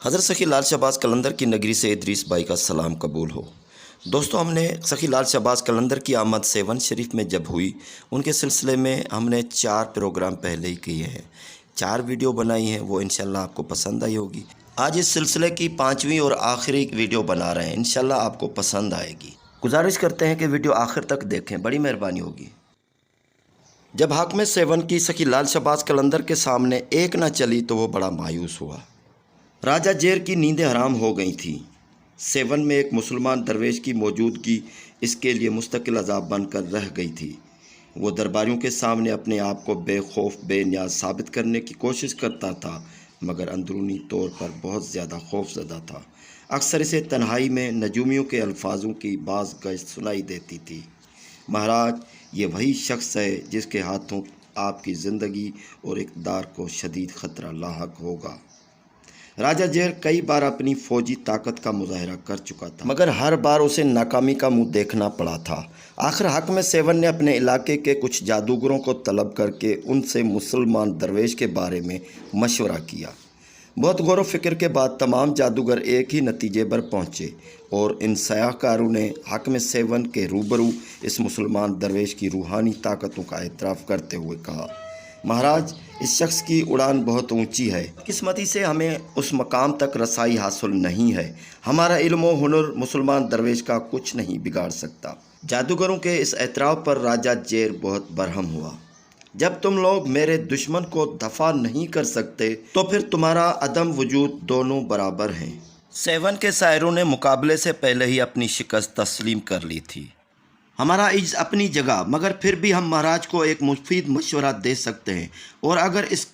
حضرت سخی لال شہباز قلندر کی نگری سے ادریس بھائی کا سلام قبول ہو۔ دوستو، ہم نے سخی لال شہباز قلندر کی آمد سیون شریف میں جب ہوئی، ان کے سلسلے میں ہم نے 4 پروگرام پہلے ہی کیے ہیں، 4 ویڈیو بنائی ہیں، وہ انشاءاللہ آپ کو پسند آئی ہوگی۔ آج اس سلسلے کی 5ویں اور آخری ویڈیو بنا رہے ہیں، انشاءاللہ آپ کو پسند آئے گی۔ گزارش کرتے ہیں کہ ویڈیو آخر تک دیکھیں، بڑی مہربانی ہوگی۔ جب حاکم سیون کی سخی لال شہباز قلندر کے سامنے ایک نہ چلی تو وہ بڑا مایوس ہوا۔ راجہ جیر کی نیندیں حرام ہو گئی تھیں۔ سیون میں ایک مسلمان درویش کی موجودگی اس کے لیے مستقل عذاب بن کر رہ گئی تھی۔ وہ درباریوں کے سامنے اپنے آپ کو بے خوف بے نیاز ثابت کرنے کی کوشش کرتا تھا، مگر اندرونی طور پر بہت زیادہ خوف زدہ تھا۔ اکثر اسے تنہائی میں نجومیوں کے الفاظوں کی بعض گشت سنائی دیتی تھی۔ مہاراج، یہ وہی شخص ہے جس کے ہاتھوں آپ کی زندگی اور اقتدار کو شدید خطرہ لاحق ہوگا۔ راجہ جیر کئی بار اپنی فوجی طاقت کا مظاہرہ کر چکا تھا، مگر ہر بار اسے ناکامی کا منہ دیکھنا پڑا تھا۔ آخر حاکم سیون نے اپنے علاقے کے کچھ جادوگروں کو طلب کر کے ان سے مسلمان درویش کے بارے میں مشورہ کیا۔ بہت غور و فکر کے بعد تمام جادوگر ایک ہی نتیجے پر پہنچے اور ان سیاہ کاروں نے حاکم سیون کے روبرو اس مسلمان درویش کی روحانی طاقتوں کا اعتراف کرتے ہوئے کہا، مہاراج، اس شخص کی اڑان بہت اونچی ہے، قسمتی سے ہمیں اس مقام تک رسائی حاصل نہیں ہے۔ ہمارا علم و ہنر مسلمان درویش کا کچھ نہیں بگاڑ سکتا۔ جادوگروں کے اس اعتراف پر راجہ جیر بہت برہم ہوا۔ جب تم لوگ میرے دشمن کو دفع نہیں کر سکتے تو پھر تمہارا عدم وجود دونوں برابر ہیں۔ سیون کے سائروں نے مقابلے سے پہلے ہی اپنی شکست تسلیم کر لی تھی۔ ہمارا عجز اپنی جگہ، مگر پھر بھی ہم مہاراج کو ایک مفید مشورہ دے سکتے ہیں، اور اگر اس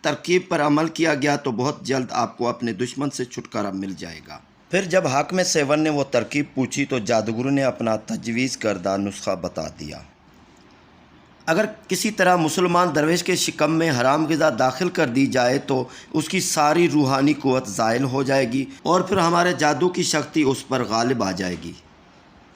ترکیب پر عمل کیا گیا تو بہت جلد آپ کو اپنے دشمن سے چھٹکارا مل جائے گا۔ پھر جب حاکم سیون نے وہ ترکیب پوچھی تو جادوگروں نے اپنا تجویز کردہ نسخہ بتا دیا۔ اگر کسی طرح مسلمان درویش کے شکم میں حرام غذا داخل کر دی جائے تو اس کی ساری روحانی قوت زائل ہو جائے گی اور پھر ہمارے جادو کی شکتی اس پر غالب آ جائے گی۔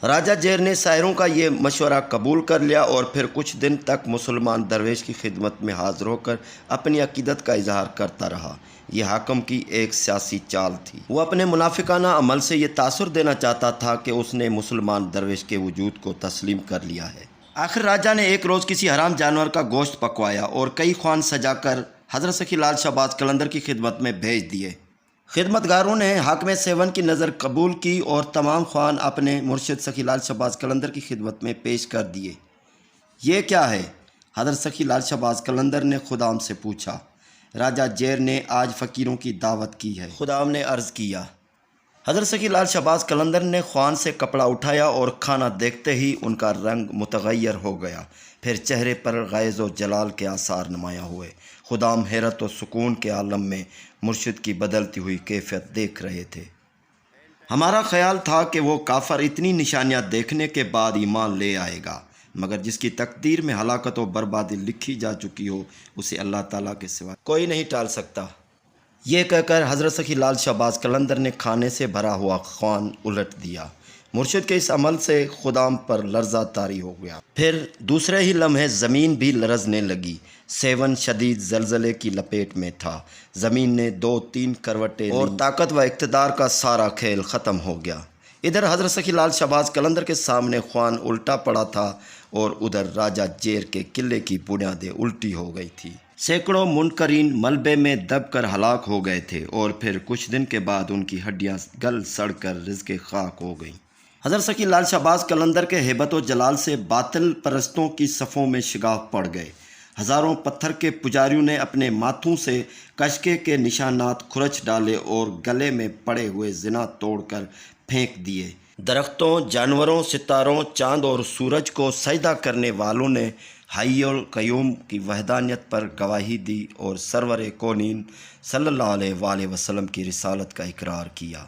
راجہ جیر نے سائروں کا یہ مشورہ قبول کر لیا اور پھر کچھ دن تک مسلمان درویش کی خدمت میں حاضر ہو کر اپنی عقیدت کا اظہار کرتا رہا۔ یہ حاکم کی ایک سیاسی چال تھی۔ وہ اپنے منافقانہ عمل سے یہ تاثر دینا چاہتا تھا کہ اس نے مسلمان درویش کے وجود کو تسلیم کر لیا ہے۔ آخر راجہ نے ایک روز کسی حرام جانور کا گوشت پکوایا اور کئی خوان سجا کر حضرت سخی لال شہباز قلندر کی خدمت میں بھیج دیے۔ خدمتگاروں نے حاکم سیون کی نظر قبول کی اور تمام خوان اپنے مرشد سخی لال شہباز قلندر کی خدمت میں پیش کر دیے۔ یہ کیا ہے؟ حضرت سخی لال شہباز قلندر نے خدام سے پوچھا۔ راجہ جیر نے آج فقیروں کی دعوت کی ہے، خدام نے عرض کیا۔ حضرت سخی لال شہباز قلندر نے خوان سے کپڑا اٹھایا اور کھانا دیکھتے ہی ان کا رنگ متغیر ہو گیا، پھر چہرے پر غیظ و جلال کے آثار نمایاں ہوئے۔ خدام حیرت و سکون کے عالم میں مرشد کی بدلتی ہوئی کیفیت دیکھ رہے تھے۔ ہمارا خیال تھا کہ وہ کافر اتنی نشانیاں دیکھنے کے بعد ایمان لے آئے گا، مگر جس کی تقدیر میں ہلاکت و بربادی لکھی جا چکی ہو اسے اللہ تعالیٰ کے سوا کوئی نہیں ٹال سکتا۔ یہ کہہ کر حضرت سخی لال شہباز قلندر نے کھانے سے بھرا ہوا خوان الٹ دیا۔ مرشد کے اس عمل سے خدام پر لرزہ طاری ہو گیا۔ پھر دوسرے ہی لمحے زمین بھی لرزنے لگی۔ سیون شدید زلزلے کی لپیٹ میں تھا۔ زمین نے 2-3 کروٹیں اور طاقت و اقتدار کا سارا کھیل ختم ہو گیا۔ ادھر حضرت سخی لال شہباز قلندر کے سامنے خوان الٹا پڑا تھا اور ادھر راجہ جیر کے قلعے کی بنیادیں الٹی ہو گئی تھی۔ سینکڑوں منکرین ملبے میں دب کر ہلاک ہو گئے تھے اور پھر کچھ دن کے بعد ان کی ہڈیاں گل سڑ کر رزق خاک ہو گئیں۔ حضرت سخی لال شہباز قلندر کے ہیبت و جلال سے باطل پرستوں کی صفوں میں شگاف پڑ گئے۔ ہزاروں پتھر کے پجاریوں نے اپنے ماتھوں سے کشکے کے نشانات کھرچ ڈالے اور گلے میں پڑے ہوئے زنا توڑ کر پھینک دیے۔ درختوں، جانوروں، ستاروں، چاند اور سورج کو سجدہ کرنے والوں نے حی القیوم کی وحدانیت پر گواہی دی اور سرور کونین صلی اللہ علیہ وآلہ وسلم کی رسالت کا اقرار کیا۔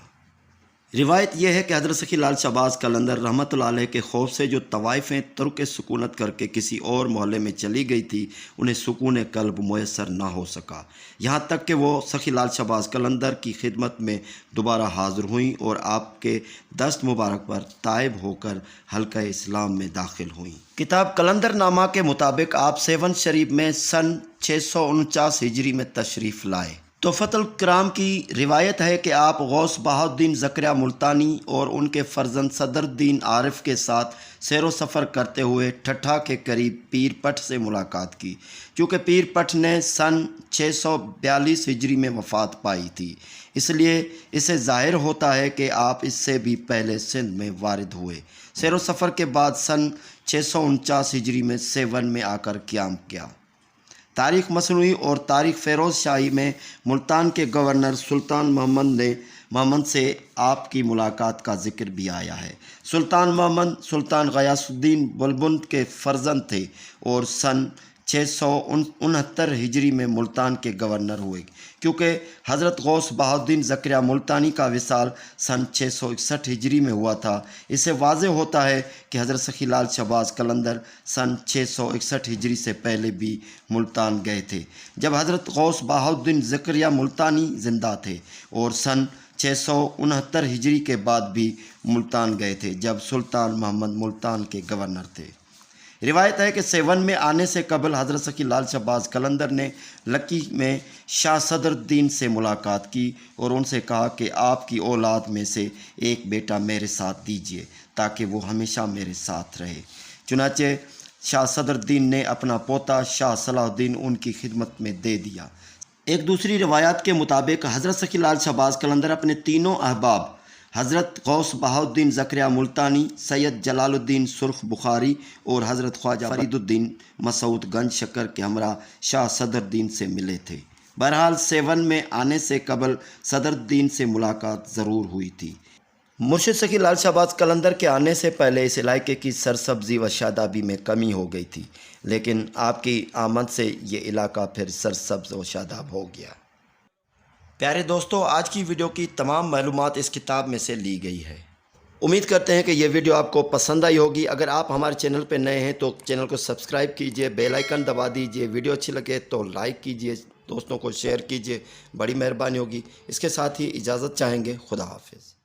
روایت یہ ہے کہ حضرت سخی لال شہباز قلندر رحمۃ اللہ علیہ کے خوف سے جو طوائفیں ترک سکونت کر کے کسی اور محلے میں چلی گئی تھی انہیں سکون قلب میسر نہ ہو سکا، یہاں تک کہ وہ سخی لال شہباز قلندر کی خدمت میں دوبارہ حاضر ہوئیں اور آپ کے دست مبارک پر تائب ہو کر حلقہ اسلام میں داخل ہوئیں۔ کتاب قلندر نامہ کے مطابق آپ سیون شریف میں سن 649 ہجری میں تشریف لائے۔ تحفۃ الکرام کی روایت ہے کہ آپ غوث بہاؤالدین زکریا ملتانی اور ان کے فرزند صدر الدین عارف کے ساتھ سیر و سفر کرتے ہوئے ٹھٹھہ کے قریب پیر پٹ سے ملاقات کی، چونکہ پیر پٹ نے سن 642 ہجری میں وفات پائی تھی، اس لیے اسے ظاہر ہوتا ہے کہ آپ اس سے بھی پہلے سندھ میں وارد ہوئے۔ سیر و سفر کے بعد سن 649 ہجری میں سیون میں آ کر قیام کیا۔ تاریخ مصنوعی اور تاریخ فیروز شاہی میں ملتان کے گورنر سلطان محمد سے آپ کی ملاقات کا ذکر بھی آیا ہے۔ سلطان محمد سلطان غیاث الدین بلبن کے فرزند تھے اور سن 669 ہجری میں ملتان کے گورنر ہوئے۔ کیونکہ حضرت غوث بہاؤالدین زکریا ملتانی کا وصال سن 661 ہجری میں ہوا تھا، اس سے واضح ہوتا ہے کہ حضرت سخی لال شہباز قلندر سن 661 ہجری سے پہلے بھی ملتان گئے تھے، جب حضرت غوث بہاؤالدین زکریا ملتانی زندہ تھے، اور سن 669 ہجری کے بعد بھی ملتان گئے تھے جب سلطان محمد ملتان کے گورنر تھے۔ روایت ہے کہ سیون میں آنے سے قبل حضرت سخی لال شہباز قلندر نے لکی میں شاہ صدر الدین سے ملاقات کی اور ان سے کہا کہ آپ کی اولاد میں سے ایک بیٹا میرے ساتھ دیجیے تاکہ وہ ہمیشہ میرے ساتھ رہے۔ چنانچہ شاہ صدر الدین نے اپنا پوتا شاہ صلاح الدین ان کی خدمت میں دے دیا۔ ایک دوسری روایات کے مطابق حضرت سخی لال شہباز قلندر اپنے تینوں احباب حضرت غوث بہاؤالدین زکریا ملتانی، سید جلال الدین سرخ بخاری اور حضرت خواجہ فرید الدین مسعود گنج شکر کے ہمراہ شاہ صدر الدین سے ملے تھے۔ بہرحال سیون میں آنے سے قبل صدر الدین سے ملاقات ضرور ہوئی تھی۔ مرشد سخی لال شہباز قلندر کے آنے سے پہلے اس علاقے کی سرسبزی و شادابی میں کمی ہو گئی تھی، لیکن آپ کی آمد سے یہ علاقہ پھر سرسبز و شاداب ہو گیا۔ پیارے دوستو، آج کی ویڈیو کی تمام معلومات اس کتاب میں سے لی گئی ہے۔ امید کرتے ہیں کہ یہ ویڈیو آپ کو پسند آئی ہوگی۔ اگر آپ ہمارے چینل پہ نئے ہیں تو چینل کو سبسکرائب کیجئے، بیل آئیکن دبا دیجئے، ویڈیو اچھی لگے تو لائک کیجئے، دوستوں کو شیئر کیجئے، بڑی مہربانی ہوگی۔ اس کے ساتھ ہی اجازت چاہیں گے۔ خدا حافظ۔